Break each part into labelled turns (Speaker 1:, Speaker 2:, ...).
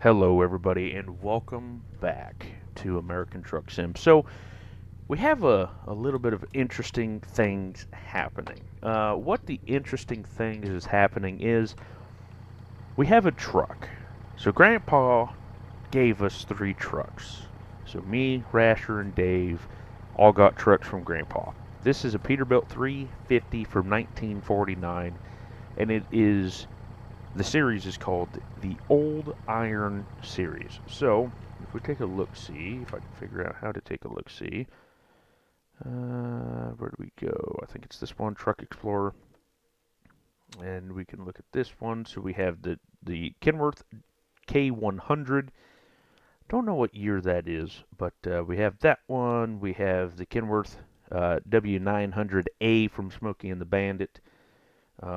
Speaker 1: Hello, everybody, and welcome back to American Truck Sim. So, we have a little bit of interesting things happening. What the interesting thing is happening is we have a truck. So, Grandpa gave us 3 trucks. So, me, Rasher, and Dave all got trucks from Grandpa. This is a Peterbilt 350 from 1949, and the series is called the Old Iron Series. So, if we take a look-see, if I can figure out how to take a look-see, where do we go? I think it's this one, Truck Explorer, and we can look at this one. So we have the Kenworth K100. Don't know what year that is, but we have that one. We have the Kenworth W900A from Smokey and the Bandit.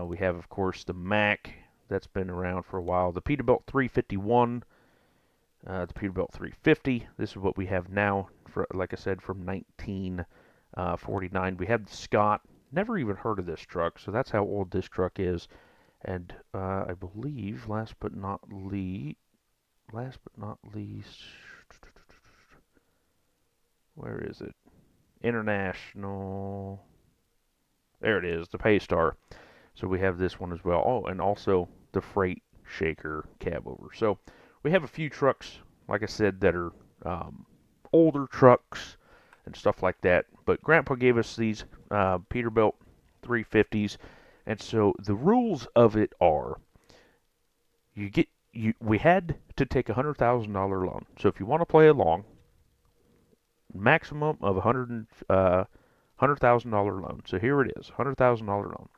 Speaker 1: We have, of course, the Mack. That's been around for a while. The Peterbilt 351, the Peterbilt 350. This is what we have now, like I said, from 1949. We have the Scott. Never even heard of this truck, so that's how old this truck is. And I believe, last but not least, where is it? International. There it is, the Paystar. So we have this one as well. Oh, and also the Freight Shaker cab over. So we have a few trucks, like I said, that are older trucks and stuff like that. But Grandpa gave us these Peterbilt 350s, and so the rules of it are: we had to take a $100,000 loan. So if you want to play along, maximum of $100,000 loan. So here it is, $100,000 loan.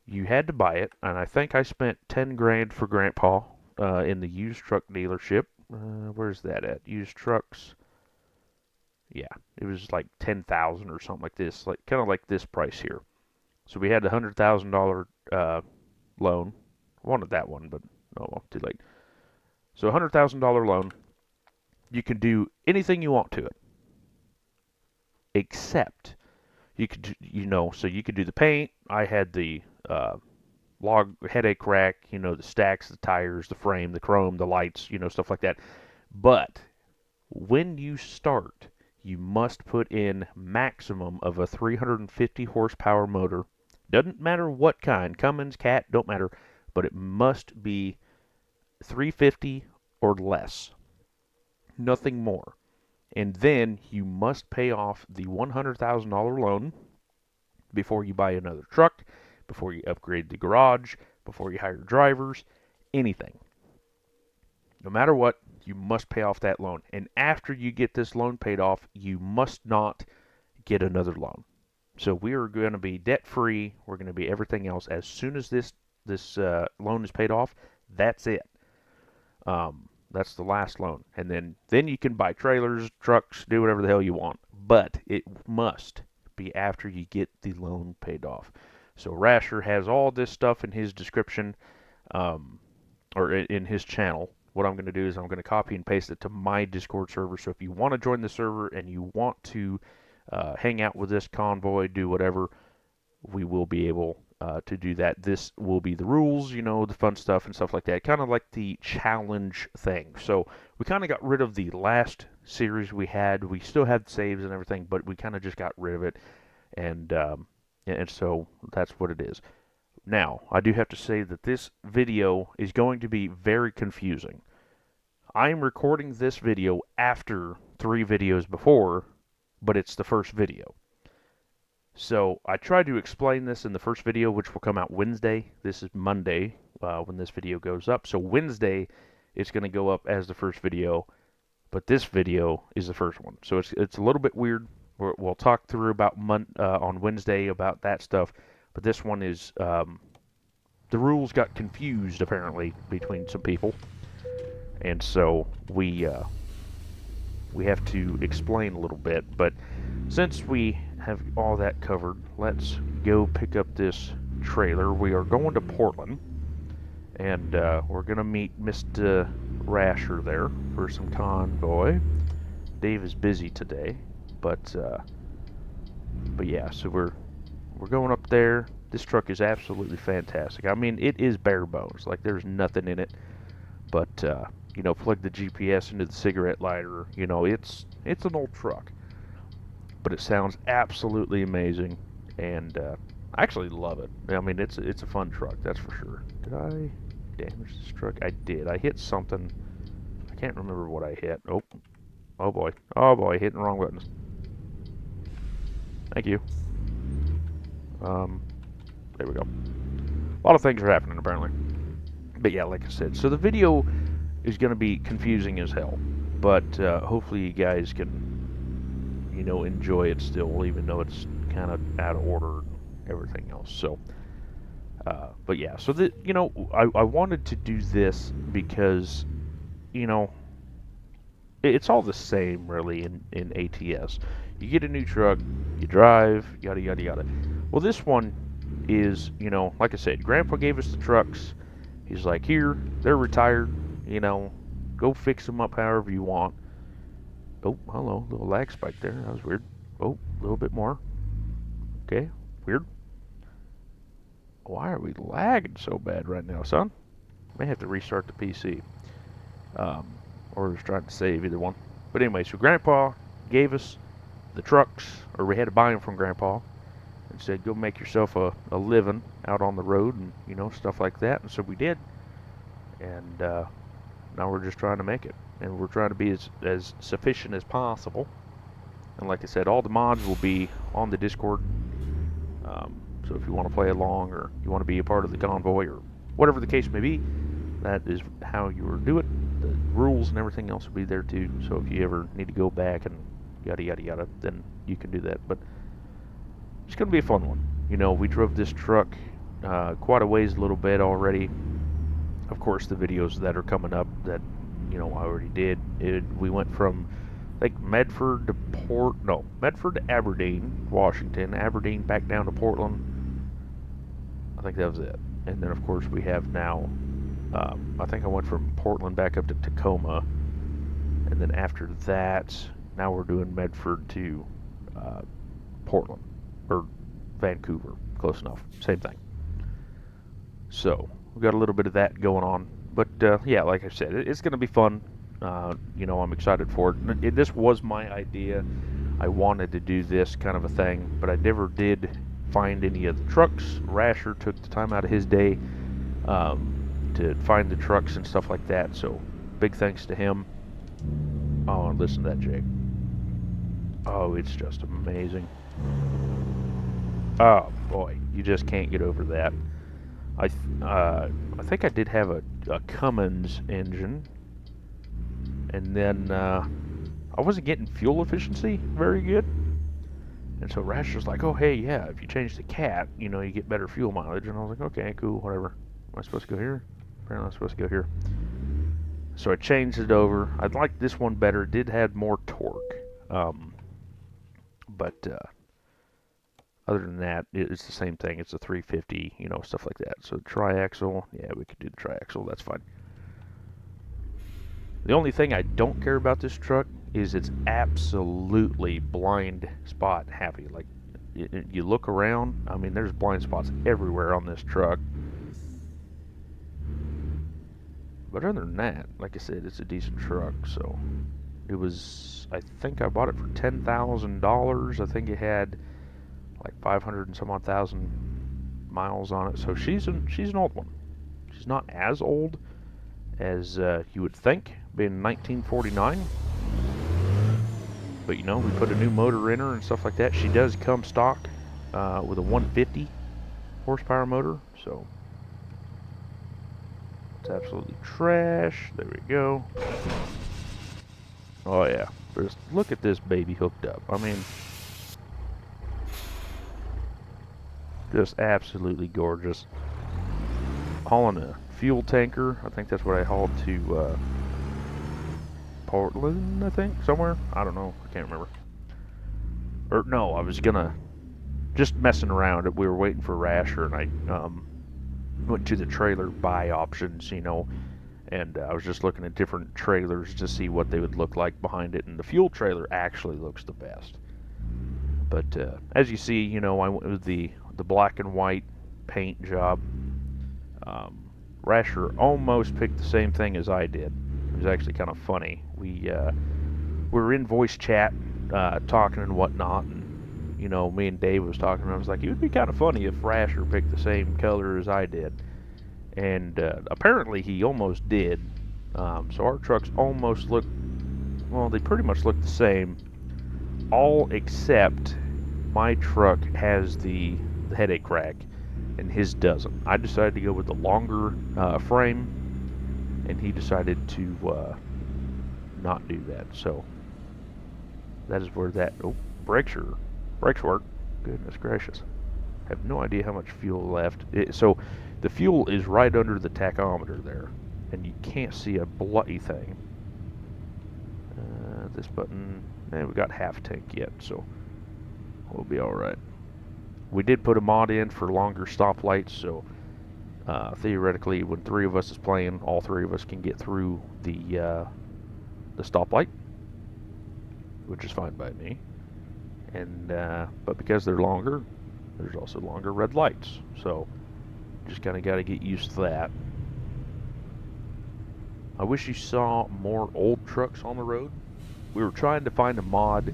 Speaker 1: You had to buy it, and I think I spent 10 grand for Grandpa in the used truck dealership. Where's that at? Used trucks. Yeah, it was like 10,000 or something like this, like kind of like this price here. So we had the $100,000 loan. Wanted that one, but oh well, too late. So $100,000 loan. You can do anything you want to it, except you could, so you could do the paint. I had the log headache rack, the stacks, the tires, the frame, the chrome, the lights, stuff like that. But when you start, you must put in maximum of a 350 horsepower motor. Doesn't matter what kind, Cummins, Cat, don't matter, but it must be 350 or less. Nothing more. And then you must pay off the $100,000 loan before you buy another truck, before you upgrade the garage, before you hire drivers, anything. No matter what, you must pay off that loan. And after you get this loan paid off, you must not get another loan. So we are going to be debt free. We're going to be everything else. As soon as this loan is paid off, that's it. That's the last loan. And then you can buy trailers, trucks, do whatever the hell you want. But it must be after you get the loan paid off. So Rasher has all this stuff in his description, or in his channel. What I'm going to do is I'm going to copy and paste it to my Discord server. So if you want to join the server and you want to hang out with this convoy, do whatever, we will be able to do that. This will be the rules, the fun stuff and stuff like that. Kind of like the challenge thing. So we kind of got rid of the last series we had. We still had saves and everything, but we kind of just got rid of it. And so that's what it is. Now, I do have to say that this video is going to be very confusing. I'm recording this video after 3 videos before, but it's the first video. So I tried to explain this in the first video, which will come out Wednesday. This is Monday when this video goes up. So Wednesday, it's going to go up as the first video, but this video is the first one. So it's a little bit weird. We'll talk through about on Wednesday about that stuff. But this one is, the rules got confused apparently between some people, and so we have to explain a little bit. But since we have all that covered, let's go pick up this trailer. We are going to Portland, and we're gonna meet Mr. Rasher there for some convoy. Dave is busy today, but yeah, so we're going up there. This truck is absolutely fantastic. I mean, it is bare bones. Like, there's nothing in it. But plug the GPS into the cigarette lighter. It's an old truck, but it sounds absolutely amazing, and I actually love it. I mean, it's a fun truck, that's for sure. Did I damage this truck? I did. I hit something. I can't remember what I hit. Oh boy, oh boy, hitting the wrong buttons. Thank you. Um, there we go. A lot of things are happening apparently. But yeah, like I said, so the video is going to be confusing as hell, but hopefully you guys can, enjoy it still, even though it's kind of out of order and everything else. So, but yeah, so I wanted to do this because, you know, it's all the same really in ATS. You get a new truck, you drive, yada yada yada. Well, this one is, like I said, Grandpa gave us the trucks. He's like, here, they're retired, go fix them up however you want. Oh, hello, little lag spike there. That was weird. Oh, a little bit more. Okay, weird. Why are we lagging so bad right now, son? May have to restart the PC. Um, or just trying to save either one. But anyway, so Grandpa gave us the trucks, or we had to buy them from Grandpa, and said, go make yourself a living out on the road and, stuff like that. And so we did. And now we're just trying to make it. And we're trying to be as sufficient as possible. And like I said, all the mods will be on the Discord. So if you want to play along or you want to be a part of the convoy or whatever the case may be, that is how you will do it. The rules and everything else will be there too. So if you ever need to go back and yada yada yada, then you can do that. But it's going to be a fun one. We drove this truck quite a ways, a little bit already. Of course, the videos that are coming up that I already did. We went from Medford to Aberdeen, Washington, Aberdeen back down to Portland. I think that was it. And then of course we have now. I think I went from Portland back up to Tacoma, and then after that, now we're doing Medford to Portland or Vancouver. Close enough. Same thing. So we've got a little bit of that going on. But yeah, like I said, it's going to be fun. I'm excited for it. This was my idea. I wanted to do this kind of a thing, but I never did find any of the trucks. Rasher took the time out of his day to find the trucks and stuff like that. So big thanks to him. Oh, and listen to that, Jake. Oh, it's just amazing. Oh boy, you just can't get over that. I think I did have a Cummins engine, and then I wasn't getting fuel efficiency very good, and so Rasher's like, oh hey, yeah, if you change the cat, you get better fuel mileage, and I was like, okay, cool, whatever. Am I supposed to go here? Apparently I'm supposed to go here. So I changed it over. I liked this one better. It did have more torque, but other than that, it's the same thing. It's a 350, stuff like that. So triaxle, yeah, we could do the triaxle. That's fine. The only thing I don't care about this truck is it's absolutely blind spot happy. Like, you look around, I mean, there's blind spots everywhere on this truck. But other than that, like I said, it's a decent truck. So it was, I think I bought it for $10,000. I think it had like 500 and some odd thousand miles on it. So she's an old one. She's not as old as you would think, being 1949. But we put a new motor in her and stuff like that. She does come stock with a 150 horsepower motor. So it's absolutely trash. There we go. Oh yeah, just look at this baby hooked up. I mean, just absolutely gorgeous. Hauling a fuel tanker. I think that's what I hauled to Portland, I think, somewhere. I don't know. I can't remember. Or no, I was gonna just messing around. We were waiting for Rasher, and I went to the trailer buy options, and I was just looking at different trailers to see what they would look like behind it, and the fuel trailer actually looks the best. But as you see, I went with the black and white paint job. Rasher almost picked the same thing as I did. was actually kind of funny. We were in voice chat, talking and whatnot, and me and Dave was talking, and I was like, it would be kind of funny if Rasher picked the same color as I did, and apparently he almost did. So our trucks almost look, well, they pretty much look the same, all except my truck has the headache rack, and his doesn't. I decided to go with the longer frame, and he decided to not do that. So that is where that. Oh, brakes work. Goodness gracious! I have no idea how much fuel left. So the fuel is right under the tachometer there, and you can't see a bloody thing. This button, and we got half tank yet, so we'll be all right. We did put a mod in for longer stoplights, so theoretically, when three of us is playing, all three of us can get through the stoplight, which is fine by me. And but because they're longer, there's also longer red lights, so just kind of got to get used to that. I wish you saw more old trucks on the road. We were trying to find a mod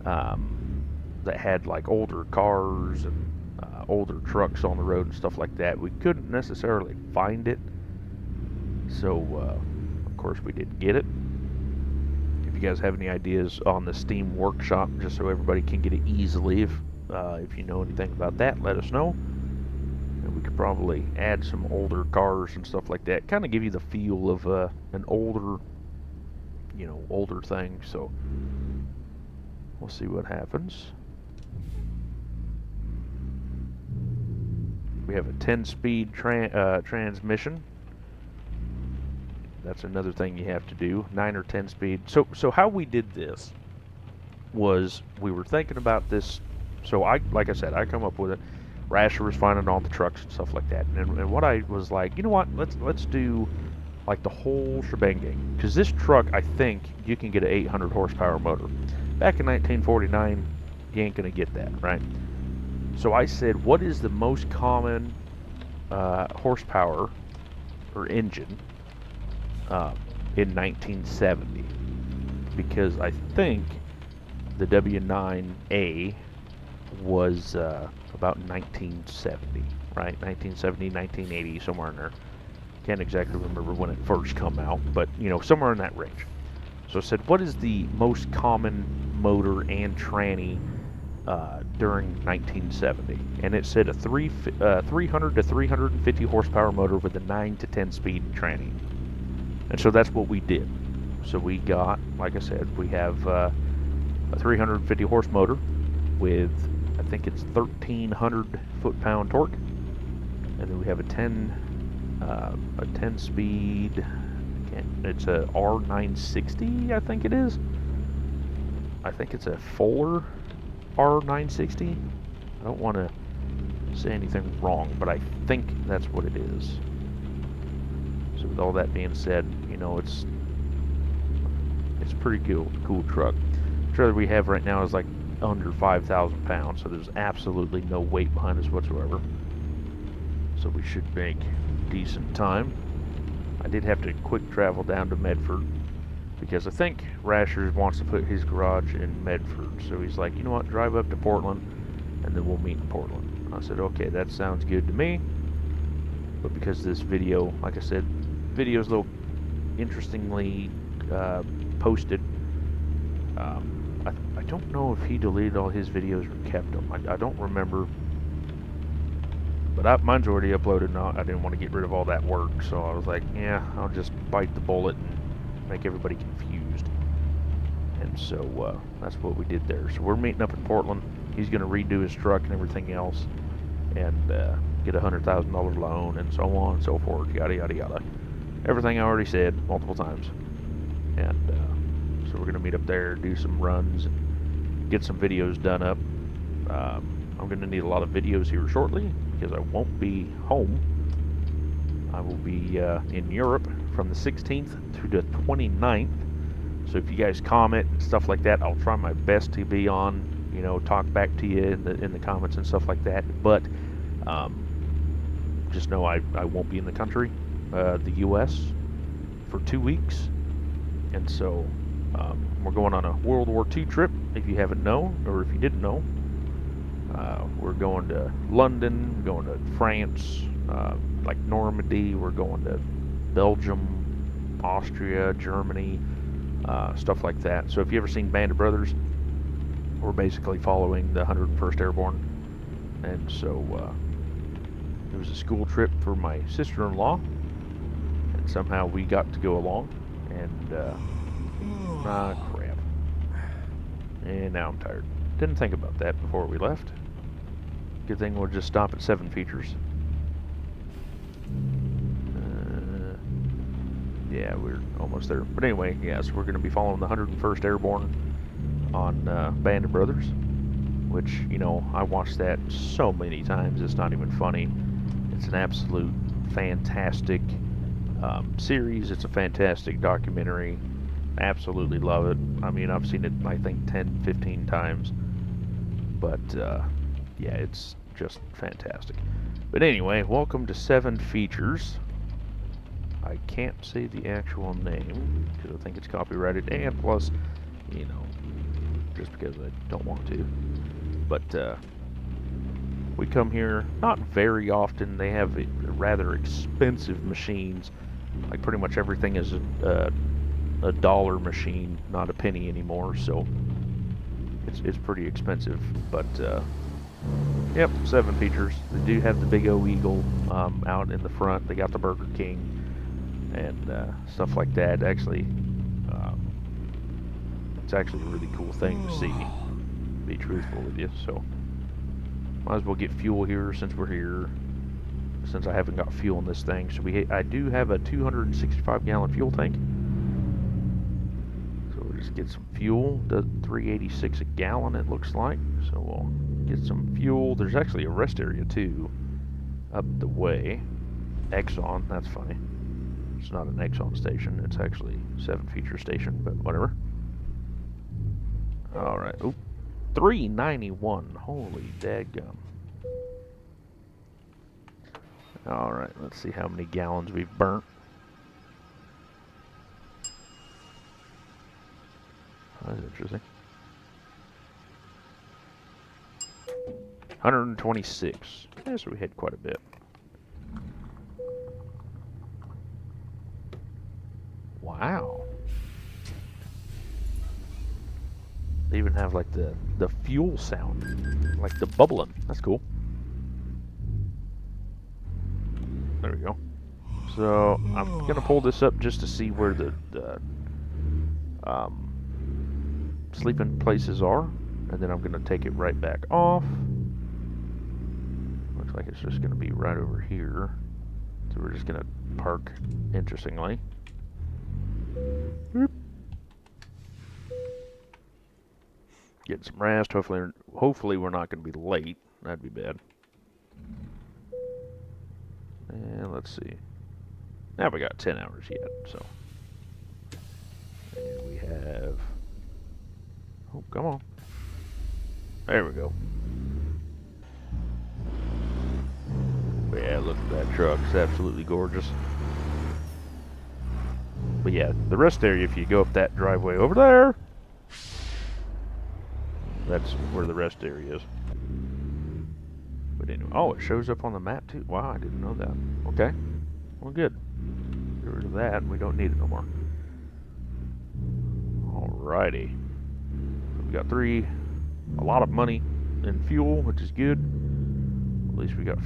Speaker 1: that had like older cars and older trucks on the road and stuff like that. We couldn't necessarily find it, so of course we didn't get it. If you guys have any ideas on the Steam Workshop, just so everybody can get it easily, if you know anything about that, let us know. And we could probably add some older cars and stuff like that, kind of give you the feel of an older, older thing. So we'll see what happens. We have a 10-speed transmission. That's another thing you have to do, 9 or 10 speed. So how we did this was we were thinking about this. So like I said, I come up with it. Rasher was finding all the trucks and stuff like that. And what I was like, you know what? Let's do like the whole shebang. Because this truck, I think you can get an 800 horsepower motor. Back in 1949, you ain't gonna get that, right? So I said, what is the most common horsepower or engine in 1970? Because I think the W9A was about 1970, right? 1970, 1980, somewhere in there. Can't exactly remember when it first come out, but somewhere in that range. So I said, what is the most common motor and tranny during 1970? And it said a 300 to 350 horsepower motor with a 9 to 10 speed tranny. And so that's what we did. So we got, like I said, we have a 350 horse motor with, I think it's 1,300 foot-pound torque, and then we have a 10 speed. It's a R960, I think it is. I think it's a Fuller R960. I don't want to say anything wrong, but I think that's what it is. So with all that being said, it's a pretty cool truck. The trailer we have right now is like under 5,000 pounds, so there's absolutely no weight behind us whatsoever. So we should make decent time. I did have to quick travel down to Medford because I think Rasher wants to put his garage in Medford. So he's like, you know what, drive up to Portland and then we'll meet in Portland. I said, okay, that sounds good to me. But because this video, like I said, video's a little interestingly posted. I don't know if he deleted all his videos or kept them. I don't remember. But mine's already uploaded now. I didn't want to get rid of all that work, so I was like, yeah, I'll just bite the bullet and make everybody confused. And so that's what we did there. So we're meeting up in Portland. He's going to redo his truck and everything else, and get a $100,000 loan and so on and so forth, yada yada yada. Everything I already said multiple times. And so we're going to meet up there, do some runs, and get some videos done up. I'm going to need a lot of videos here shortly because I won't be home. I will be in Europe from the 16th through the 29th. So if you guys comment and stuff like that, I'll try my best to be on, talk back to you in the comments and stuff like that. But just know I won't be in the country, the U.S., for 2 weeks. And so we're going on a World War II trip, if you haven't known, or if you didn't know. We're going to London, we're going to France, like Normandy, we're going to Belgium, Austria, Germany, stuff like that. So if you ever seen Band of Brothers, we're basically following the 101st Airborne. And so it was a school trip for my sister-in-law, and somehow we got to go along. And crap. And now I'm tired. Didn't think about that before we left. Good thing we'll just stop at 7 features. Yeah, we're almost there. But anyway, yes, we're going to be following the 101st Airborne on Band of Brothers, which, you know, I watched that so many times, it's not even funny. It's an absolute fantastic series. It's a fantastic documentary. Absolutely love it. I mean, I've seen it, I think, 10, 15 times. But, yeah, it's just fantastic. But anyway, welcome to 7 Features. I can't say the actual name because I think it's copyrighted, and plus, you know, just because I don't want to. But we come here not very often. They have rather expensive machines. Like pretty much everything is a dollar machine, not a penny anymore. So it's pretty expensive. But yep, 7 features. They do have the big O Eagle out in the front. They got the Burger King and stuff like that. Actually, it's actually a really cool thing to see, to be truthful with you. So might as well get fuel here since we're here, since I haven't got fuel in this thing. So I do have a 265-gallon fuel tank. So we'll just get some fuel. Does $3.86 a gallon, it looks like. So we'll get some fuel. There's actually a rest area too up the way. Exxon, that's funny. It's not an Exxon station, it's actually 7 Feature station, but whatever. Alright, oop. $3.91, holy dadgum. Alright, let's see how many gallons we've burnt. That's interesting. 126. Yeah, so we had quite a bit. Wow. They even have like the fuel sound, like the bubbling. That's cool. There we go. So I'm gonna pull this up just to see where the sleeping places are, and then I'm gonna take it right back off. Looks like it's just gonna be right over here. So we're just gonna park, interestingly. Boop. Getting some rest. Hopefully we're not gonna be late. That'd be bad. And let's see. Now we got 10 hours yet, so. And we have. Oh, come on. There we go. Yeah, look at that truck. It's absolutely gorgeous. But yeah, the rest area, if you go up that driveway over there, that's where the rest area is. But anyway, oh, it shows up on the map too. Wow, I didn't know that. Okay, well, good. Get rid of that. We don't need it no more. Alrighty. So we got a lot of money in fuel, which is good. At least we got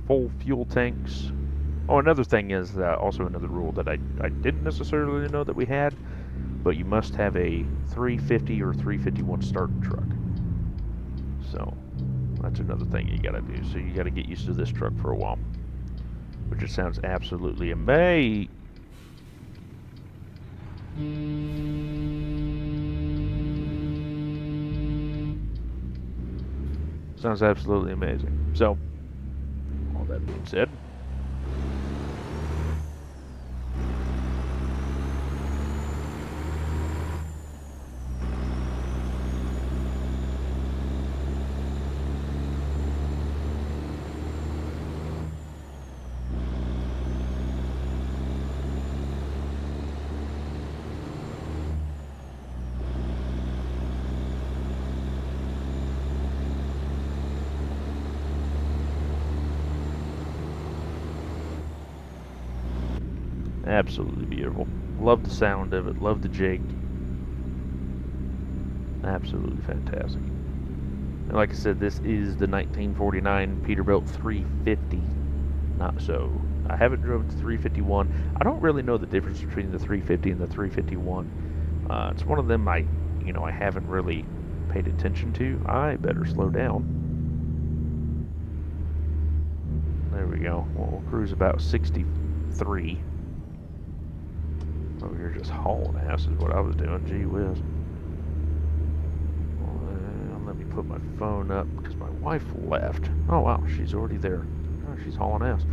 Speaker 1: full fuel tanks. Oh, another thing is also another rule that I didn't necessarily know that we had, but you must have a 350 or 351 starting truck. So that's another thing you gotta do. So you gotta get used to this truck for a while, which it sounds absolutely amazing. Sounds absolutely amazing. So, all that being said, Absolutely beautiful. Love the sound of it. Love the jig. Absolutely fantastic. And like I said, this is the 1949 Peterbilt 350. Not so. I haven't driven the 351. I don't really know the difference between the 350 and the 351. It's one of them I haven't really paid attention to. I better slow down. There we go. We'll cruise about 63. Over here just hauling ass is what I was doing. Gee whiz. Well, let me put my phone up because my wife left. Oh wow, she's already there. Oh, she's hauling ass.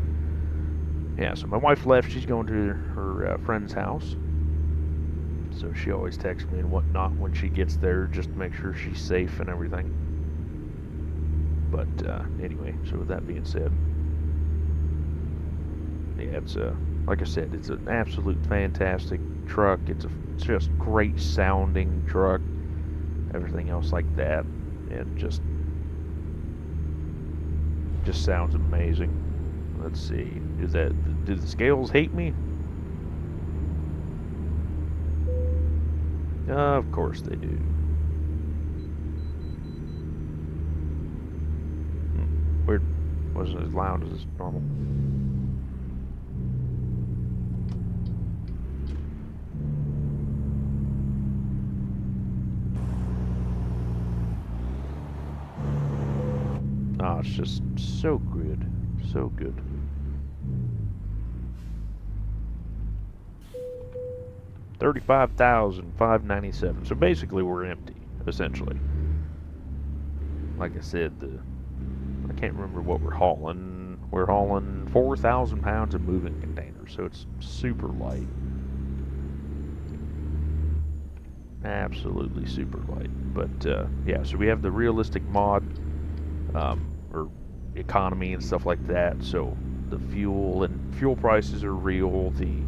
Speaker 1: Yeah, so my wife left. She's going to her friend's house. So she always texts me and whatnot when she gets there, just to make sure she's safe and everything. But anyway, so with that being said, yeah, it's like I said, it's an absolute fantastic truck. It's just great sounding truck, everything else like that, and just sounds amazing. Let's see, do the scales hate me? Of course they do. Weird. Wasn't as loud as normal. Oh, it's just so good. So good. $35,597. So basically we're empty, essentially. Like I said, I can't remember what we're hauling. We're hauling 4,000 pounds of moving containers, so it's super light. Absolutely super light. But yeah, so we have the realistic mod, or economy and stuff like that. So the fuel prices are real. The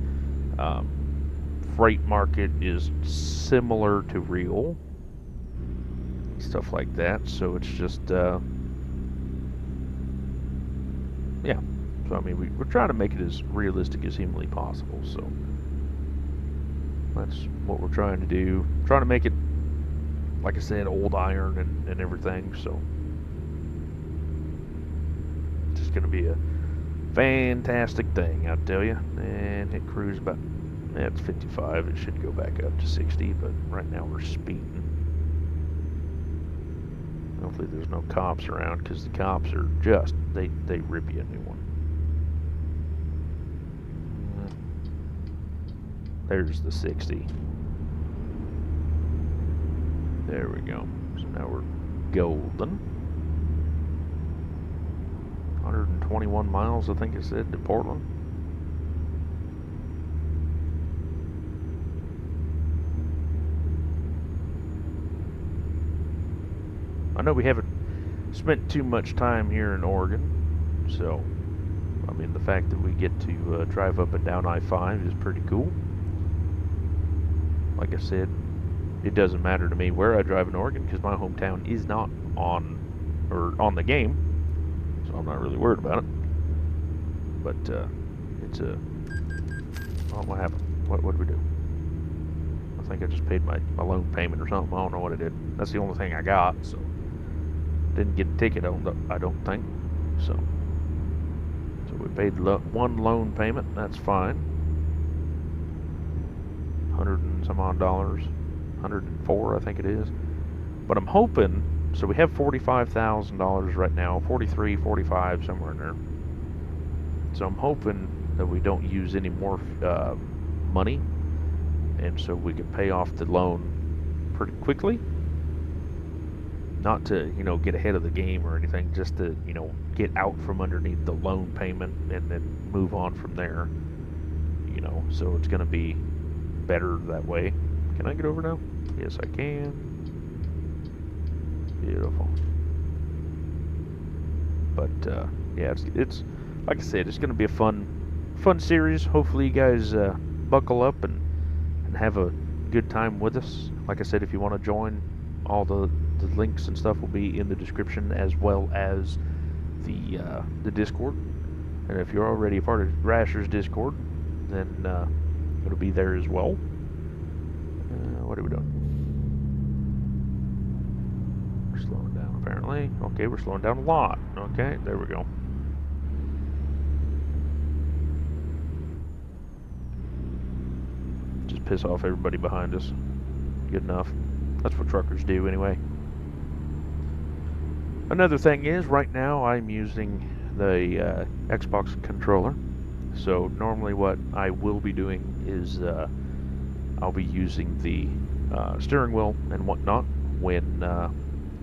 Speaker 1: freight market is similar to real. Stuff like that. So it's just yeah. So I mean, we're trying to make it as realistic as humanly possible. So that's what we're trying to do. Trying to make it, like I said, old iron and everything. So it's just going to be a fantastic thing, I tell you. And it cruised about, it's 55. It should go back up to 60, but right now we're speeding. Hopefully there's no cops around, because the cops are just, they rip you a new one. There's the 60. There we go. So now we're golden. 121 miles, I think it said, to Portland. I know we haven't spent too much time here in Oregon, so I mean the fact that we get to drive up and down I-5 is pretty cool. Like I said, it doesn't matter to me where I drive in Oregon because my hometown is not on the game, so I'm not really worried about it. But it's a what happened? What did we do? I think I just paid my loan payment or something. I don't know what I did. That's the only thing I got, so didn't get a ticket. I don't think so. So we paid one loan payment. That's fine. 100 and some odd dollars, 104 I think it is. But I'm hoping, so we have $45,000 right now, 43, 45, somewhere in there. So I'm hoping that we don't use any more money, and so we can pay off the loan pretty quickly. Not to, get ahead of the game or anything, just to, get out from underneath the loan payment and then move on from there. So it's going to be better that way. Can I get over now? Yes, I can. Beautiful. But yeah, it's like I said, it's going to be a fun series. Hopefully, you guys buckle up and have a good time with us. Like I said, if you want to join, all the links and stuff will be in the description, as well as the Discord. And if you're already a part of Rasher's Discord, then it'll be there as well. What are we doing? We're slowing down apparently. Okay, we're slowing down a lot. Okay, there we go. Just piss off everybody behind us. Good enough. That's what truckers do anyway. Another thing is, right now I'm using the Xbox controller. So normally what I will be doing is I'll be using the steering wheel and whatnot when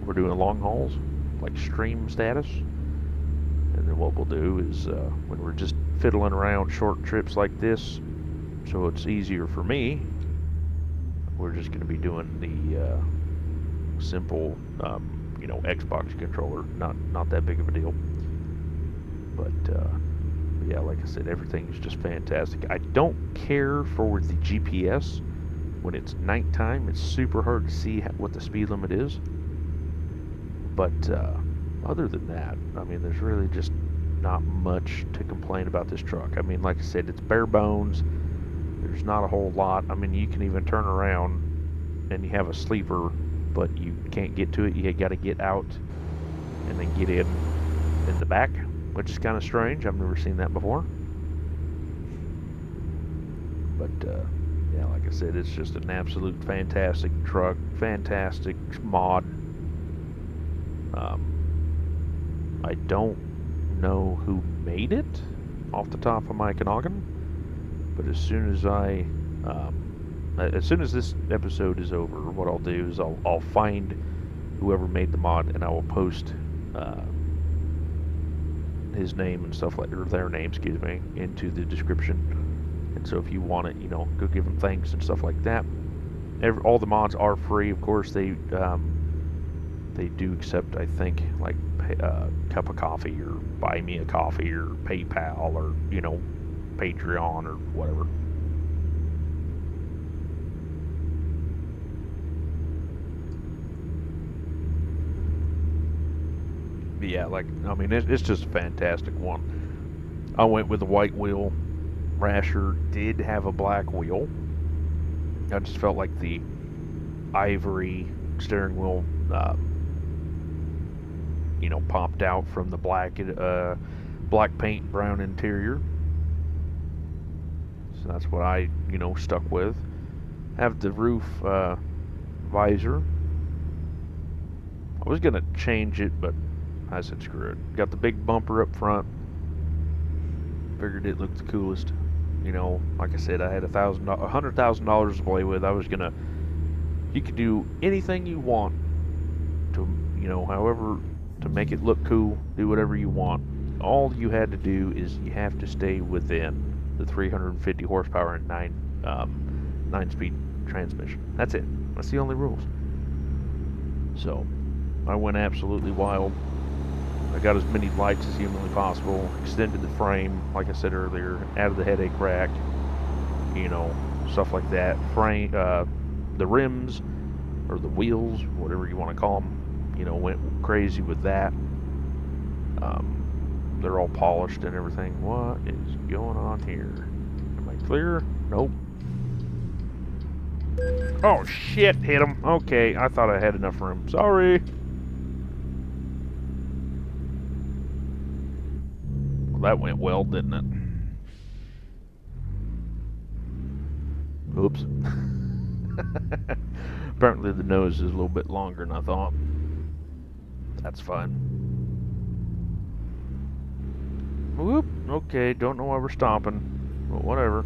Speaker 1: we're doing long hauls, like stream status. And then what we'll do is when we're just fiddling around short trips like this, so it's easier for me, we're just going to be doing the simple, Xbox controller. Not that big of a deal. But yeah, like I said, everything is just fantastic. I don't care for the GPS. When it's nighttime, it's super hard to see what the speed limit is. But other than that, I mean, there's really just not much to complain about this truck. I mean, like I said, it's bare bones. There's not a whole lot. I mean, you can even turn around and you have a sleeper, but you can't get to it. You got to get out and then get in the back, which is kind of strange. I've never seen that before. But yeah, like I said, it's just an absolute fantastic truck, fantastic mod. I don't know who made it off the top of my noggin, but as soon as this episode is over, what I'll do is I'll find whoever made the mod and I will post his name and stuff like, or their name, excuse me, into the description. And so if you want it, go give them thanks and stuff like that. All the mods are free, of course. They do accept, I think, like cup of coffee or buy me a coffee or PayPal or Patreon or whatever. But yeah, it's just a fantastic one. I went with the white wheel. Rasher did have a black wheel. I just felt like the ivory steering wheel, popped out from the black paint, brown interior. So that's what I, stuck with. Have the roof visor. I was gonna change it, but I said screw it. Got the big bumper up front. Figured it looked the coolest. Like I said, I had $100,000 to play with. You could do anything you want to, however, to make it look cool. Do whatever you want. All you had to do is you have to stay within the 350 horsepower and 9-speed transmission. That's it. That's the only rules. So I went absolutely wild. I got as many lights as humanly possible, extended the frame, like I said earlier, added the headache rack, stuff like that. Frame, the rims, or the wheels, whatever you want to call them, went crazy with that. They're all polished and everything. What is going on here? Am I clear? Nope. Oh shit, hit him. Okay, I thought I had enough room. Sorry. That went well, didn't it? Oops. Apparently the nose is a little bit longer than I thought. That's fine. Whoop. Okay, don't know why we're stopping. But whatever.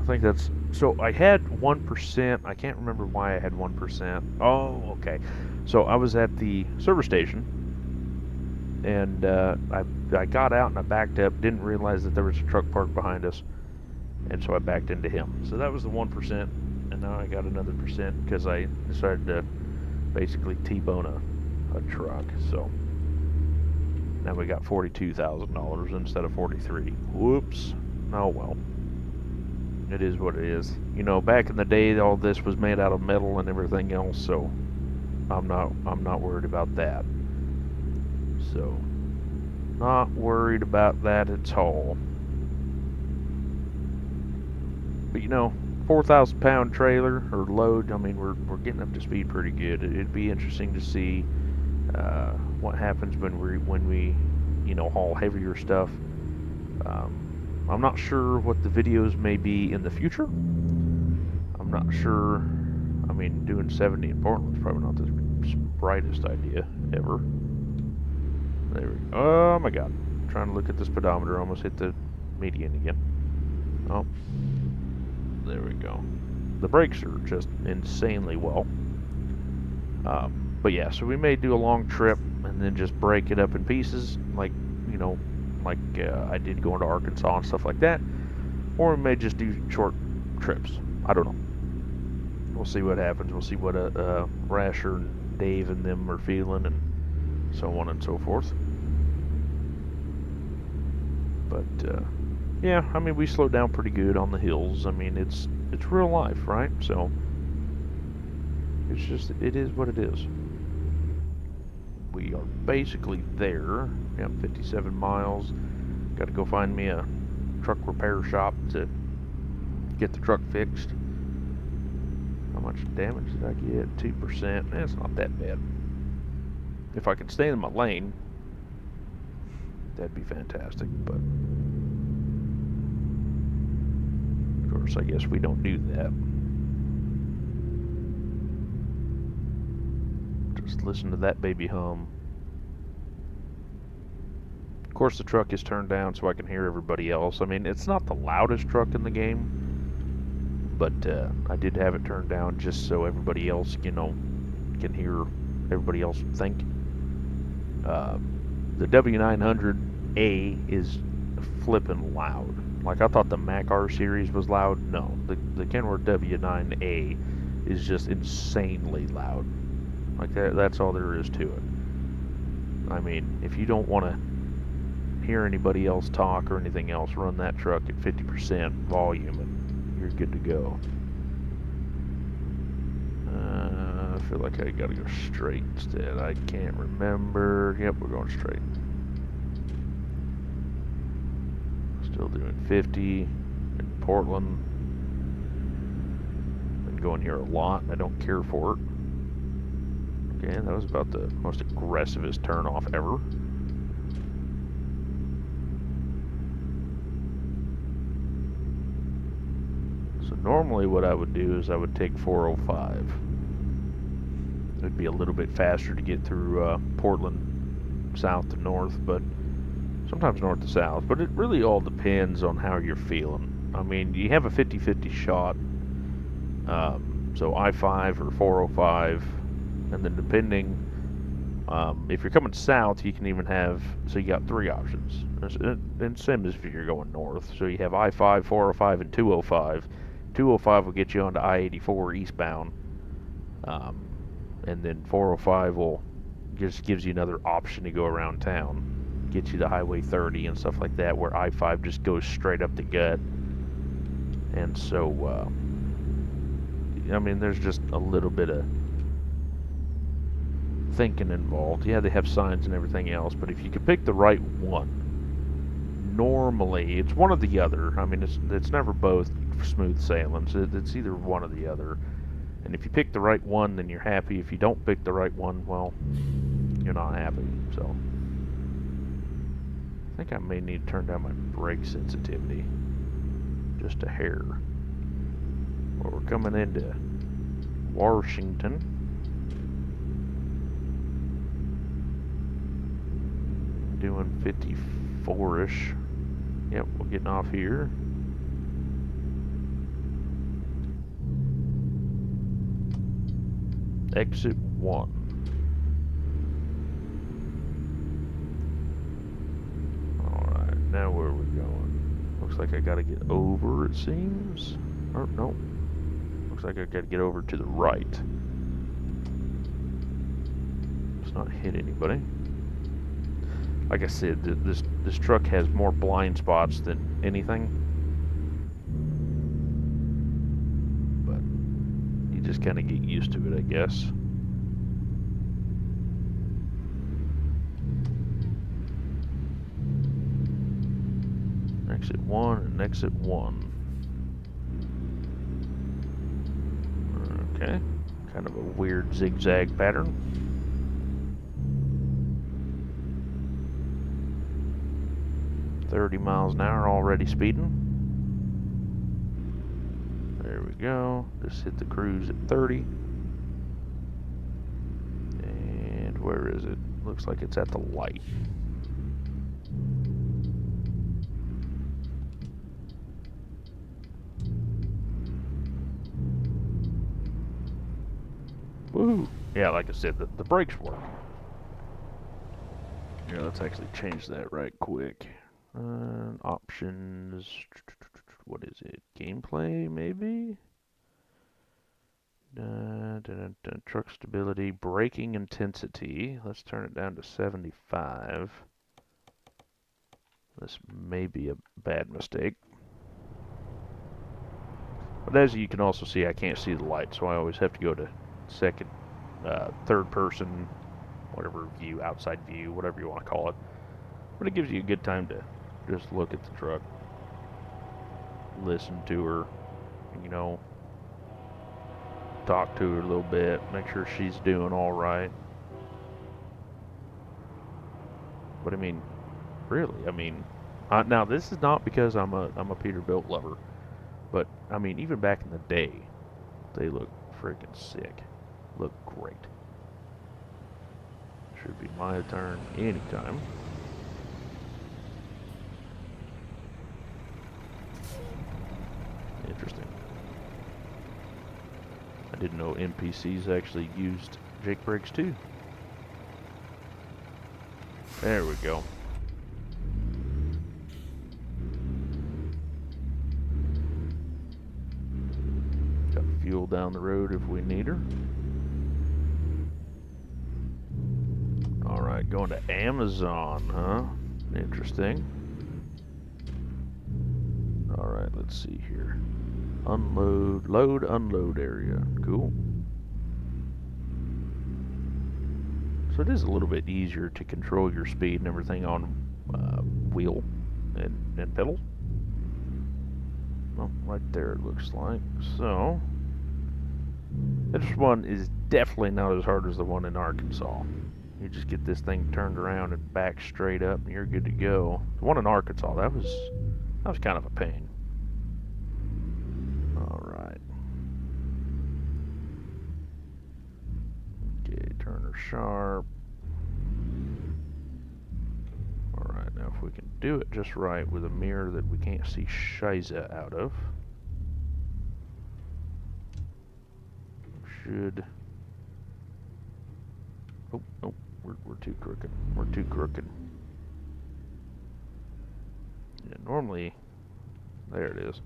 Speaker 1: I think that's... So I had 1%. I can't remember why I had 1%. Oh, okay. So I was at the service station. And I got out and I backed up, didn't realize that there was a truck parked behind us, and so I backed into him. So that was the 1%, and now I got another percent because I decided to basically T-bone a truck. So now we got $42,000 instead of 43. Whoops. Oh well. It is what it is. Back in the day, all this was made out of metal and everything else, so I'm not worried about that. So, Not worried about that at all. But 4,000 pound trailer or load, I mean, we're getting up to speed pretty good. It'd be interesting to see what happens when we haul heavier stuff. I'm not sure what the videos may be in the future. I'm not sure. I mean, doing 70 in Portland is probably not the brightest idea ever. There we go. Oh my God. I'm trying to look at the speedometer. Almost hit the median again. Oh, there we go. The brakes are just insanely well. But yeah, so we may do a long trip and then just break it up in pieces, like I did going to Arkansas and stuff like that. Or we may just do short trips. I don't know. We'll see what happens. We'll see what Rasher and Dave and them are feeling, and so on and so forth. But yeah, I mean, we slowed down pretty good on the hills. I mean, it's real life, right? So it is what it is. We are basically there. Yep, 57 miles. Got to go find me a truck repair shop to get the truck fixed. How much damage did I get? 2%. It's not that bad. If I can stay in my lane, that'd be fantastic. But of course, I guess we don't do that. Just listen to that baby hum. Of course, the truck is turned down so I can hear everybody else. I mean, it's not the loudest truck in the game, but I did have it turned down just so everybody else, can hear everybody else think. The W900A is flippin' loud. Like, I thought the Mac R series was loud. No, the Kenworth W9A is just insanely loud. Like, that's all there is to it. I mean, if you don't want to hear anybody else talk or anything else, run that truck at 50% volume and you're good to go. I feel like I gotta go straight instead. I can't remember. Yep, we're going straight. Still doing 50 in Portland. Been going here a lot. I don't care for it. Okay, that was about the most aggressivest turnoff ever. So normally what I would do is I would take 405. It'd be a little bit faster to get through Portland south to north, but sometimes north to south. But it really all depends on how you're feeling. I mean, you have a 50-50 shot. So I-5 or 405, and then depending, if you're coming south, you can even have, so you got 3 options. And same as if you're going north. So you have I-5, 405, and 205. 205 will get you onto I-84 eastbound. And then 405 will just gives you another option to go around town, get you to Highway 30 and stuff like that, where I-5 just goes straight up the gut. And so, I mean, there's just a little bit of thinking involved. Yeah, they have signs and everything else, but if you could pick the right one, normally it's one or the other. I mean, it's never both smooth sailing. So it's either one or the other. And if you pick the right one, then you're happy. If you don't pick the right one, well, you're not happy. So I think I may need to turn down my brake sensitivity just a hair. Well, we're coming into Washington. Doing 54-ish. Yep, we're getting off here. Exit 1. Alright, now where are we going? Looks like I gotta get over, it seems. Or, no. Looks like I gotta get over to the right. Let's not hit anybody. Like I said, this truck has more blind spots than anything. But you just kind of get used to it, I guess. Exit 1 and exit 1. Okay. Kind of a weird zigzag pattern. "30 miles an hour, already speeding." There we go. Just hit the cruise at 30. And where is it? Looks like it's at the light. Woohoo! Yeah, like I said, the brakes work. Here, let's actually change that right quick. Options. What is it? Gameplay, maybe? Truck stability, braking intensity. Let's turn it down to 75. This may be a bad mistake. But as you can also see, I can't see the light, so I always have to go to second, third person, whatever view, outside view, whatever you want to call it. But it gives you a good time to just look at the truck, listen to her, you know, talk to her a little bit, make sure she's doing all right. But I mean, really, I mean, now this is not because I'm a Peterbilt lover, but I mean, even back in the day, they look freaking sick, look great. Should be my turn anytime. Interesting. I didn't know NPCs actually used Jake brakes too. There we go. Got fuel down the road if we need her. Alright, going to Amazon, huh? Interesting. Alright, let's see here. Unload, load, unload area. Cool. So it is a little bit easier to control your speed and everything on wheel and pedal. Oh, right there it looks like. So, this one is definitely not as hard as the one in Arkansas. You just get this thing turned around and back straight up and you're good to go. The one in Arkansas, that was kind of a pain. Alright. Okay, turn her sharp. Alright, now if we can do it just right with a mirror that we can't see Shiza out of, should... Oh, oh, we're too crooked. We're too crooked. Yeah, normally... There it is.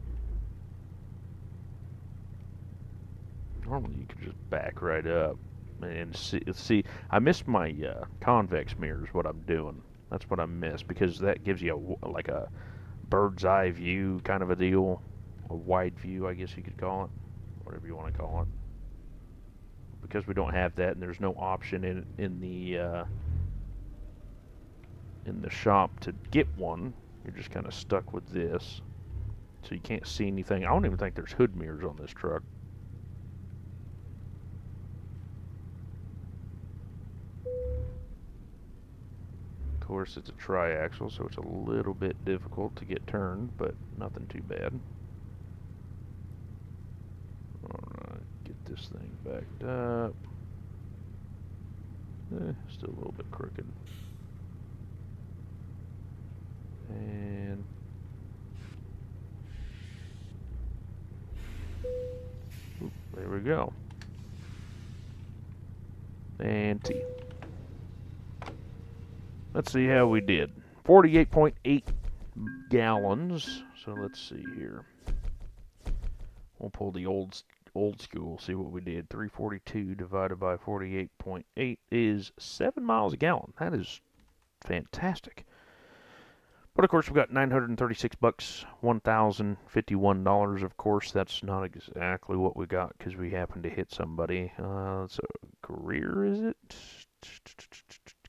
Speaker 1: Normally you could just back right up and see I missed my convex mirrors, what I'm doing. That's what I missed, because that gives you like a bird's eye view kind of a deal. A wide view, I guess you could call it. Whatever you want to call it. Because we don't have that and there's no option in the shop to get one, you're just kind of stuck with this. So you can't see anything. I don't even think there's hood mirrors on this truck. Of course, it's a tri-axle, so it's a little bit difficult to get turned, but nothing too bad. Alright, get this thing backed up. Still a little bit crooked. And there we go. And T. Let's see how we did. 48.8 gallons. So let's see here. We'll pull the old school, see what we did. 342 divided by 48.8 is 7 miles a gallon. That is fantastic. But of course, we got 936 bucks, $1,051. Of course, that's not exactly what we got because we happened to hit somebody. So career, is it?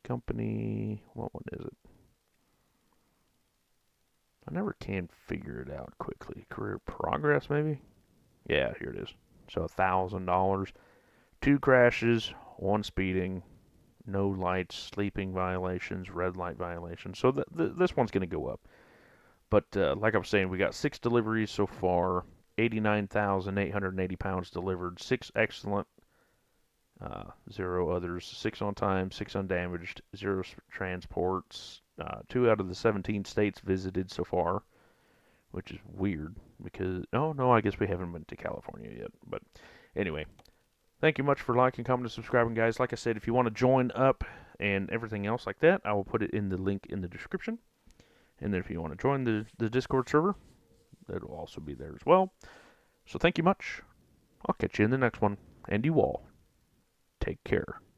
Speaker 1: Company, what one is it? I never can figure it out quickly. Career progress, maybe? Yeah, here it is. So $1,000. 2 crashes, 1 speeding, no lights, sleeping violations, red light violations. So this one's going to go up. But like I was saying, we got 6 deliveries so far, 89,880 pounds delivered, 6 excellent, 0 others, 6 on time, 6 undamaged, 0 transports, 2 out of the 17 states visited so far, which is weird because, oh no, I guess we haven't been to California yet. But anyway, thank you much for liking, commenting, subscribing, guys. Like I said, if you want to join up and everything else like that, I will put it in the link in the description. And then if you want to join the Discord server, that'll also be there as well. So thank you much. I'll catch you in the next one. And you all, take care.